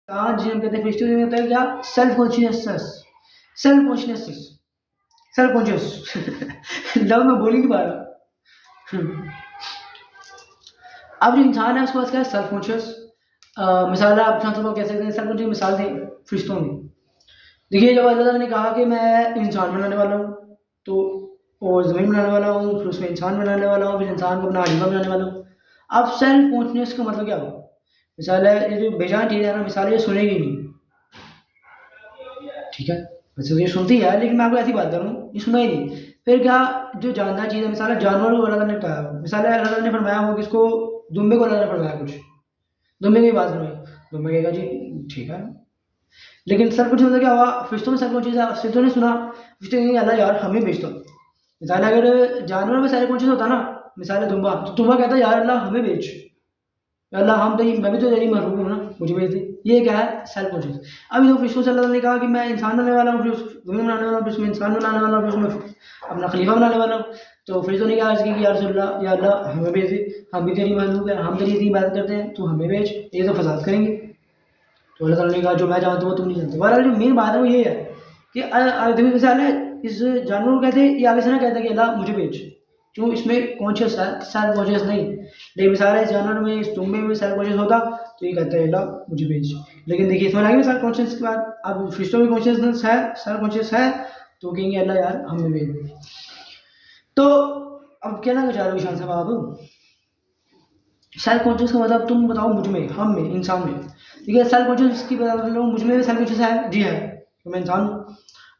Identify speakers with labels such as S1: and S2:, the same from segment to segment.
S1: आज हम कहते हैं फरिश्तों में होता है क्या, self consciousness, self consciousness, self conscious love में बोल ही नहीं पा रहा। अब जो इंसान है उसके पास क्या है, सेल्फ कॉन्शियस। मिसाल आप को कह सकते हैं सेल्फ कॉन्शियस, मिसाल दें फरिश्तों में। देखिए जब अल्लाह ताला ने कहा कि मैं इंसान बनाने वाला हूँ, तो और ज़मीन बनाने वाला हूँ, फिर उसमें इंसान बनाने वाला हूँ, फिर इंसान को अपना खलीफा बनाने वाला हूँ। अब सेल्फ कॉन्शियस का मतलब क्या हुआ? मिसाल है ये जो बेजान चीज़ है ना, मिसाल ये सुनेगी नहीं, ठीक है, वैसे तो ये सुनती है लेकिन मैं आपको ऐसी बात कर रहा हूँ, ये सुना ही नहीं। फिर क्या, जो जानना चीज़ है, मिसाल है जानवर को अल्लाह ताला ने बताया हो, मिसाल है अल्लाह ताला ने फरमाया हो कि इसको, दुम्बे को अल्लाह ने फरमाया कुछ, दुम्बे की बात सुनाई, दुम्बे कहेगा जी ठीक है। लेकिन सर कुछ मतलब क्या हुआ, फरिश्तों में सर कुछ चीज़ फरिश्तों ने सुना, फरिश्ते कहेंगे अल्लाह यार हमें भेज दो। मिसाल अगर जानवर में सारे कॉन्शियस होता ना, मिसाल है दुम्बा, तो दुम्बा कहता है यार अल्लाह हमें भेज, या अल्लाह हम तेरी, मैं भी तो तेरी महरूम हूँ ना, मुझे भेज दे। ये क्या है, सेल्फ कॉन्शियस। अभी तो फरिश्तों से अल्लाह ने कहा कि मैं इंसान बनाने वाला हूँ, फिर ज़मीन बनाने वाला हूँ, फिर उसमें इंसान बनाने वाला हूँ, फिर उसमें अपना खलीफा बनाने वाला हूँ। तो फरिश्तों ने क्या अर्ज़ की कि या रसूल अल्लाह, या अल्लाह हमें भेज दे, हम भी तेरी मखलूक है, हम तेरी इतनी इबादत करते हैं, तू हमें भेज, ये तो फसाद करेंगे। तो अल्लाह ताला ने कहा जो मैं जानता हूँ वो तुम नहीं जानते। बहरहाल जो मेन बात है वो ये है कि देखो मिसाल है, इस जानवर को कहते हैं, ये आगे से ना कहता कि अल्लाह मुझे भेज, क्यों, इसमें कॉन्शियस है, सेल्फ कॉन्शियस नहीं। लेकिन मिसाल है इस जानवर में, इस दुम्बे में सेल्फ कॉन्शियस होता तो ये कहता है अल्लाह मुझे भेज। लेकिन देखिए समझ आ गई सेल्फ कॉन्शियस के बाद, अब फरिश्तों में कॉन्शियसनेस है, सेल्फ कॉन्शियस है, तो कहेंगे अल्लाह यार हमें भेज। तो अब कहना चाह रहे हो ईशान साहब आप, सेल्फ कॉन्शियस का मतलब तुम बताओ, मुझ में, हम में, इंसान में। ठीक है, सेल्फ कॉन्शियस की बात कर लो, मुझ में भी सेल्फ कॉन्शियस है, जी है, तो मैं इंसान हूँ।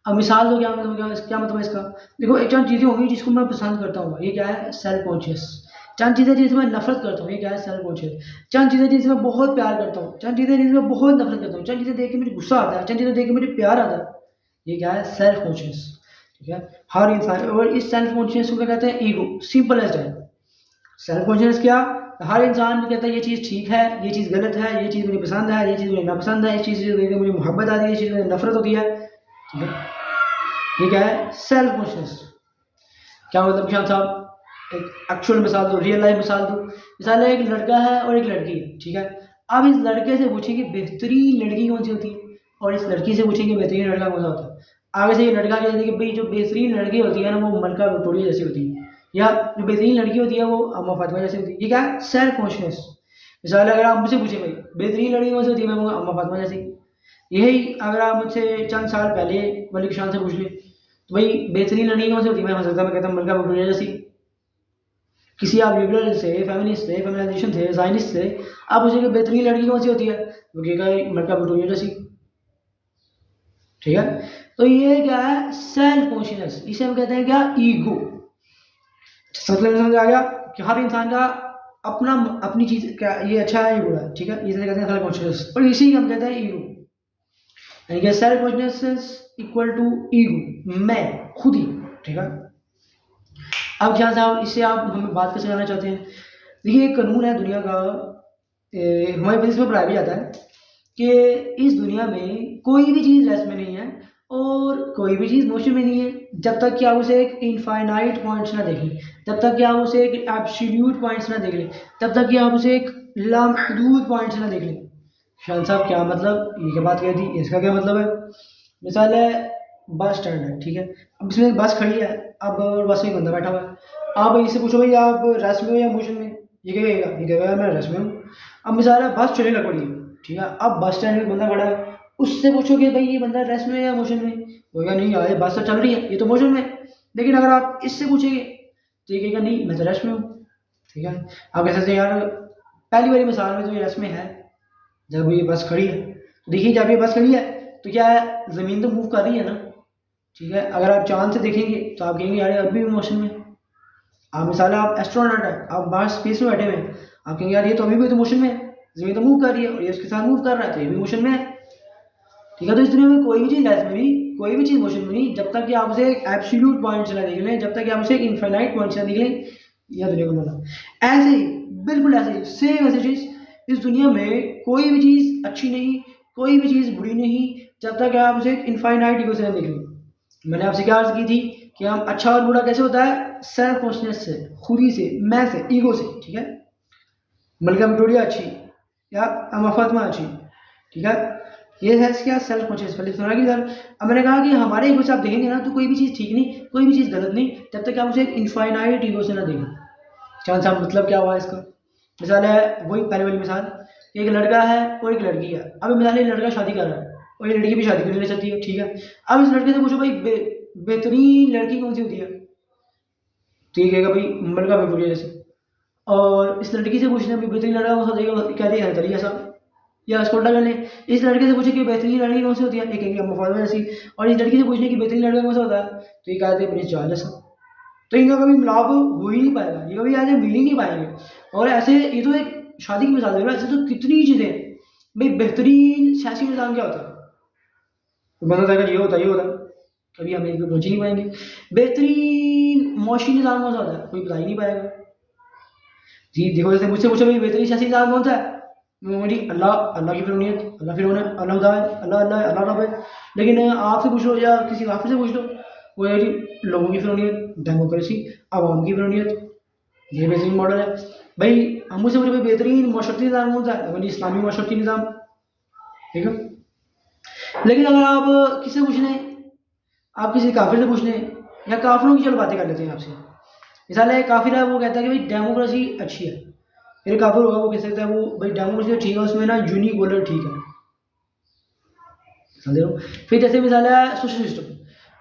S1: अब मिसाल दो, क्या मतलब, क्या मतलब है इसका? देखो एक चंद चीज़ें होंगी जिसको मैं पसंद करता हूँ, ये क्या है, सेल्फ कॉन्शियस। चंद चीज़ें जिनसे मैं नफरत करता हूँ, ये क्या है, सेल्फ कॉन्शियस। चंद चीज़ें जिनसे मैं बहुत प्यार करता हूँ, चंद चीज़ें जिनसे मैं बहुत नफरत करता हूँ, चंद चीज़ें देख के मुझे गुस्सा आता है, चंद चीज़ें देख के मुझे प्यार आता है, ये क्या है, सेल्फ कॉन्शियस। ठीक है, हर इंसान, और इस सेल्फ कॉन्शियस को क्या कहते हैं, ego, simple as that. Self conscious क्या, हर इंसान कहता है ये चीज़ ठीक है, ये चीज़ गलत है, ये चीज़ मुझे पसंद है, ये चीज़ मुझे नापसंद है, इस चीज़ से देख के मुझे मोहब्बत आती है, इस चीज़ से नफरत होती है। ठीक है, ये क्या है, सेल्फ कॉन्शियस। क्या मतलब शान साहब, एक एक्चुअल मिसाल दो, रियल लाइफ मिसाल दो। मिसाल है एक लड़का है और एक लड़की है, ठीक है। अब इस लड़के से पूछेंगे बेहतरीन लड़की कौन सी होती है, और इस लड़की से पूछेंगे बेहतरीन लड़का कौन सा होता है। आगे से ये लड़का कहते हैं कि भाई जो बेहतरीन लड़की होती है ना, वो मलका विक्टोरिया जैसी होती है, या जो बेहतरीन लड़की होती है वो अम्मा फातिमा जैसी होती है। ये क्या है, सेल्फ कॉन्शियस। मिसाल अगर आप मुझसे पूछे भाई बेहतरीन लड़की कौन सी होती है, मैं कहूँगा अम्मा फातिमा जैसी। यही अगर आप मुझसे चंद साल पहले मलिक शान से पूछ लें तो भाई बेहतरीन लड़की कौन सी होती है, मैं हो सकता, मैं कहता हूँ मलका विक्टोरिया जैसी। किसी आप लिबरल से, फेमिनिस्ट से, फेमिनाइजेशन से, साइनिस्ट से आप पूछेंगे बेहतरीन लड़की कौन सी होती है, वो कहेगा मलका विक्टोरिया जैसी। ठीक है, तो ये क्या है, सेल्फ कॉन्शियस, इसे हम कहते हैं क्या, ईगो। मतलब समझ आ गया कि हर इंसान का अपना, अपनी चीज क्या, ये अच्छा है ये बुरा है, ठीक है, इसे कहते हैं सेल्फ कॉन्शियस, और इसी को हम कहते हैं ईगो। यानी कि self consciousness equal to ego, मैं खुद ही। ठीक है, अब क्या साहब इससे आप हमें बात कैसे करना चाहते हैं? देखिए एक कानून है दुनिया का, हमारे फिजिक्स में पढ़ाया भी जाता है कि इस दुनिया में कोई भी चीज़ रेस्ट में नहीं है और कोई भी चीज़ मोशन में नहीं है, जब तक कि आप उसे एक इनफाइनाइट पॉइंट्स ना देख लें, जब तक कि आप उसे एक एब्सोल्यूट पॉइंट्स ना देख लें, तब तक कि आप उसे एक लामहदूद पॉइंट्स ना देख लें। शान साहब क्या मतलब, ये क्या बात कह दी, इसका क्या मतलब है? मिसाल है बस स्टैंड है, ठीक है, अब इसमें बस खड़ी है, अब बस में एक बंदा बैठा हुआ है, आप इससे पूछो भाई आप रेस्ट में हो या मोशन में, ये क्या कहेगा, ये कहेगा मैं रेस्ट में हूँ। अब मिसाल है बस चलने लग पड़ी है, ठीक है, अब बस स्टैंड में एक बंदा खड़ा है, उससे पूछोगे भाई ये बंदा रेस्ट में है या मोशन में, वो कहेगा नहीं यार बस तो चल रही है, ये तो मोशन में। लेकिन अगर आप इससे पूछेंगे तो ये कहेगा नहीं मैं तो रेस्ट में हूँ। ठीक है, आप कह सकते हैं यार पहली वाली मिसाल में तो ये रेस्ट में है, जब ये बस खड़ी है, तो देखिए जब ये बस खड़ी है तो क्या है, ज़मीन तो मूव कर रही है ना। ठीक है, अगर आप चांद से देखेंगे तो आप कहेंगे यार अभी भी मोशन में। आप मिसाल आप एस्ट्रोनॉट है, आप बाहर स्पेस में बैठे हुए हैं, आप कहेंगे यार ये तो अभी भी तो मोशन में है, ज़मीन तो मूव कर रही है और ये उसके साथ मूव कर रहा है तो ये भी मोशन में है। ठीक है, तो इस दुनिया में कोई भी चीज़ ऐसे में नहीं, कोई भी चीज़ मोशन में नहीं, जब तक कि आप उसे एक एब्सोल्यूट पॉइंट से ना देख लें, जब तक कि आप उसे एक इनफाइनाइट पॉइंट से ना देख लें, यह दुनिया का मतलब। ऐसे ही, बिल्कुल ऐसे ही, सेम ऐसी चीज़ इस दुनिया में कोई भी चीज़ अच्छी नहीं, कोई भी चीज़ बुरी नहीं, जब तक आप उसे एक इनफाइनाइट ईगो से ना देख लें। मैंने आपसे क्या अर्ज की थी कि हम अच्छा और बुरा कैसे होता है, सेल्फ कॉन्शियस से, खुद ही से, मैं से, ईगो से। ठीक है, मलका विक्टोरिया अच्छी या अम्मा फातिमा अच्छी, ठीक है, ये है क्या सेल्फ कॉन्शियस पहले सुना कि सर। अब मैंने कहा कि हमारे ईगो से आप देखेंगे ना तो कोई भी चीज़ ठीक नहीं, कोई भी चीज़ गलत नहीं, जब तक आप उसे एक इनफाइनाइट ईगो से ना देखें। चांद साहब मतलब क्या हुआ इसका? मिसाल है वही पहले वाली मिसाल, एक लड़का है और एक लड़की है। अब मिसाल एक लड़का शादी कर रहा है और ये लड़की भी शादी करना चाहती है, ठीक है। अब इस लड़के से पूछो भाई बेहतरीन लड़की कौन सी होती है, तो ये कहेगा भाई लड़का बिल्कुल जैसे। और इस लड़की से पूछना भाई बेहतरीन लड़का कौन सा देगा, कहते हैं तरीका सा। या इसको उल्टा कर लें, इस लड़के से पूछे कि बेहतरीन लड़की कौन सी होती है, एक कहेंगे अम्मा फातिमा जैसी। और इस लड़की से पूछने की बेहतरीन लड़का कौन सा होता है, तो ये कहते हैं प्रिंस चार्ल्स जैसा। तो इनका कभी मिलाप हो ही नहीं पाएगा, ये कभी ऐसे मिल ही नहीं पाएंगे। और ऐसे ये तो एक शादी की मिसाल दे रहा है, ऐसे तो कितनी चीज़ें। भाई बेहतरीन सियासी निज़ाम क्या होता है, तो बंदा कहेगा ये होता है, ये होता है, कभी हम एक पहुँच ही नहीं पाएंगे। बेहतरीन मौशी निज़ाम कौन सा होता है, कोई बता ही नहीं पाएगा। जी देखो, जैसे मुझसे पूछो भाई बेहतरीन सियासी निज़ाम कौन सा है, मेरी अल्लाह, अल्लाह की फिरौनियत, अल्लाह फिरौन है, अल्लाह खुदा है, अल्लाह अल्लाह है, अल्लाह रब है। लेकिन आपसे पूछ लो या किसी काफिर से पूछ लो, वो है जी लोगों की फिरौनियत, डेमोक्रेसी, आवाम की फिरौनियत, ये बेहतरीन मॉडल है। भाई हम मुझसे पूछे भाई बेहतरीन माशरती निज़ाम कौन सा है, भाई इस्लामी माशरती निज़ाम, ठीक है। लेकिन अगर आप किससे पूछ लें, आप किसी काफिर से पूछ लें, या काफिरों की चलो बातें कर लेते हैं आपसे। मिसाल है काफिर है, वो कहता है कि भाई डेमोक्रेसी अच्छी है, फिर काफिर होगा वो कह सकता है वो भाई डेमोक्रेसी ठीक है, उसमें ना यूनिपोलर ठीक है, समझ लो। फिर जैसे मिसाल है सोशल सिस्टम,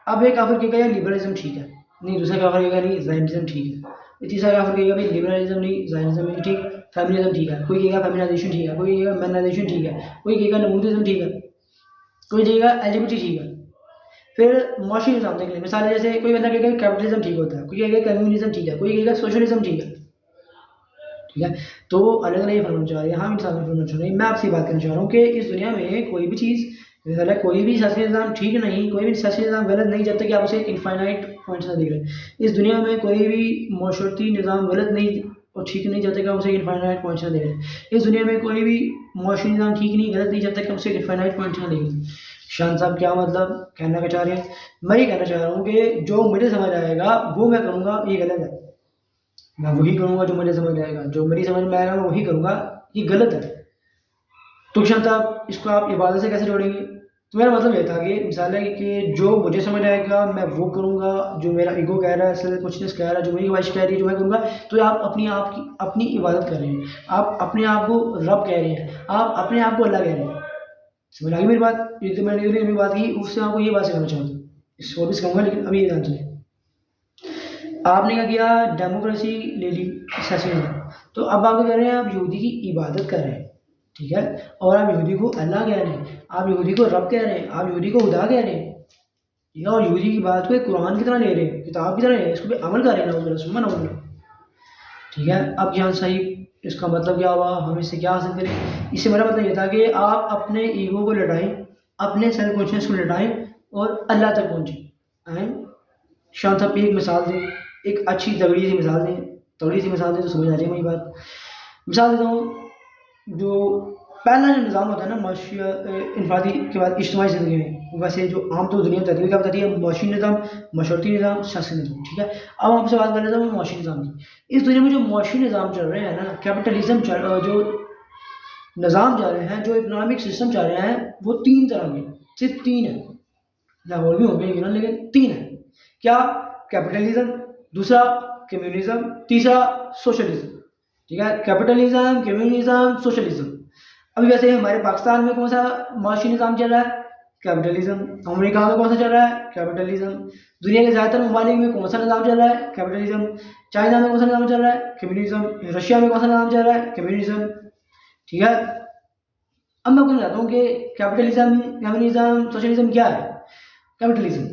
S1: अब एक काफिर कहेगा यार लिबरलिज्म ठीक है, नहीं दूसरा काफिर कहेगा नहीं जायनिज्म ठीक है, तीसरा काफिर कहेगा भाई लिबरलिज्म नहीं जायनिज्म नहीं ठीक, फेमिनिज्म ठीक है, कोई कहेगा फेमिनाइजेशन ठीक है, कोई कहेगा मैनाइजेशन ठीक है, कोई कहेगा नमूदिज्म ठीक है, कोई कहेगा एलजीबीटी ठीक है। फिर मुआशी निज़ाम देख लें, मिसाल है जैसे कोई बंदा कहेगा कैपिटलिज्म ठीक होता है, कोई कहेगा कम्युनिज्म ठीक है, कोई कहेगा सोशलिज्म ठीक है, ठीक है। तो अलग अलग ये फरमाना चाह रहे हैं, हम इंसान फरमाना चाह रहे हैं। मैं आपसे बात करना चाह रहा हूँ कि इस दुनिया में कोई भी चीज़ मिसाल है कोई भी सियासी निज़ाम ठीक नहीं, कोई भी सियासी निज़ाम गलत नहीं, जब तक कि आप उसे इनफाइनाइट पॉइंट से देख रहे हैं। इस दुनिया में कोई भी माशरती निज़ाम गलत नहीं और ठीक नहीं, जब तक आप उसे इनफाइनाइट पॉइंट से देख रहे हैं। इस दुनिया में कोई भी माशरी निज़ाम ठीक नहीं गलत नहीं, जब तक आप उसे इनफाइनाइट पॉइंट से देख रहे हैं। शान साहब क्या मतलब कहना क्या चाह रहे हैं? मैं ये कहना चाह रहा हूँ कि जो मुझे समझ आएगा वो मैं करूँगा, ये गलत है। मैं वही करूँगा जो मुझे समझ आएगा, जो मेरी समझ में आएगा मैं वही करूँगा, ये गलत है। तो शान साहब इसको आप इबादत से कैसे जोड़ेंगे? तो मेरा मतलब ये था कि मिसाल है कि जो मुझे समझ आएगा मैं वो करूँगा, जो मेरा ईगो कह रहा है, सेल्फ कॉन्शियसनेस कह रहा है, जो मेरी ख्वाहिश कह रही है जो मैं करूँगा। तो आप अपनी इबादत कर रहे हैं, आप अपने आप को रब कह रहे हैं, आप अपने आप को अल्लाह कह रहे हैं। समझ आ गई मेरी बात? ये तो मैंने अपनी बात की, उससे आपको ये बात सिखाना चाहता हूँ, इसको भी सिखाऊंगा, लेकिन अभी ये ध्यान सुनिए। आपने क्या किया, डेमोक्रेसी ले ली सियासी निज़ाम, तो अब आप क्या कह रहे हैं, आप यहूदी की इबादत कर रहे हैं, ठीक है। और आप यहूदी को अल्लाह कह रहे हैं, आप यहूदी को रब कह रहे हैं, आप यहूदी को खुदा कह रहे हैं, ठीक है। और यहूदी की बात को एक कुरान की तरह ले रहे हैं, किताब की तरह ले रहे हैं, इसको भी अमल कर रहे हैं ना, सुमन अमल, ठीक है। अब यहाँ सही इसका मतलब क्या हुआ, हम इससे क्या हासिल करें? इससे मेरा मतलब ये था कि आप अपने ईगो को लटाएं, अपने सेल्फ कॉन्शियस को लटाएं और अल्लाह तक पहुँचें। शान साहब एक मिसाल दें, एक अच्छी तगड़ी सी मिसाल दें, तगड़ी सी मिसाल दें तो समझ आ जाए मेरी बात। मिसाल देता हूँ, जो पहला जो निज़ाम होता है ना इनफरादी के बाद इज्तिमाई ज़िंदगी में, वैसे जो आम तो दुनिया बताती है क्या बताती है, मुआशी निज़ाम, मशरती निज़ाम, सियासी निज़ाम, ठीक है। अब आपसे बात कर लेता हूँ मुआशी निज़ाम की। इस दुनिया में जो मुआशी निज़ाम चल रहे हैं ना, कैपिटलिज्म जो निज़ाम जा रहे हैं, जो इकनॉमिक सिस्टम चल रहे हैं, वो तीन तरह के, सिर्फ तीन है, या और भी होंगे ना, लेकिन तीन है। क्या? कैपिटलिज्म, दूसरा कम्युनिज्म, तीसरा सोशलिज्म, ठीक है। Capitalism, communism, socialism. अभी वैसे हमारे पाकिस्तान में कौन सा माशी निज़ाम चल रहा है? कैपिटलिज्म। अमेरिका में कौन सा चल रहा है? कैपिटलिज्म। दुनिया के ज़्यादातर ममालिक में कौन सा निज़ाम चल रहा है? कैपिटलिज्म। चाइना में कौन सा निज़ाम चल रहा है? कम्युनिज्म। रशिया में कौन सा निज़ाम चल रहा है? कम्युनिज्म, ठीक है। अब मैं आपको बताता हूँ कि कैपिटलिज्म, कम्युनिज्म, सोशलिज्म क्या है। कैपिटलिज्म,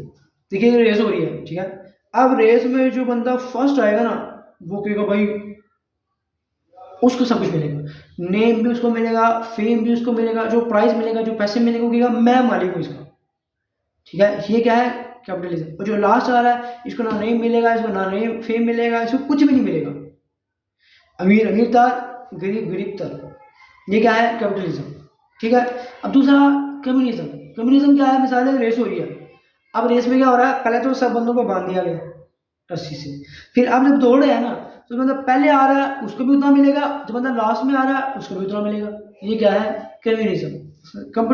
S1: देखिए रेस हो रही है, ठीक है। अब रेस में जो बंदा फर्स्ट आएगा ना, वो कहेगा भाई उसको सब कुछ मिलेगा, नेम भी उसको मिलेगा, फेम भी उसको मिलेगा, जो प्राइज मिलेगा, जो पैसे मिलेंगे, वो कहेगा मैं मालिक हूँ इसका, ठीक है। ये क्या है? कैपिटलिज्म। और जो लास्ट आ रहा है, इसको ना नेम मिलेगा, इसको ना नेम फेम मिलेगा, इसको कुछ भी नहीं मिलेगा, अमीर अमीर तर, गरीब गरीब तर, ये क्या है? कैपिटलिज्म, ठीक है। अब दूसरा कम्युनिज्म। कम्युनिज्म क्या है? मिसाल है रेस हो रही है, अब रेस में क्या हो रहा है, पहले तो सब बंदों को बांध दिया गया रस्सी से, फिर अब जब दौड़ रहे हैं ना, तो बंदा पहले आ रहा है उसको भी उतना मिलेगा, जो बंदा लास्ट में आ रहा है उसको भी उतना मिलेगा, ये क्या है? कम्युनिज्म। कंप्यूटर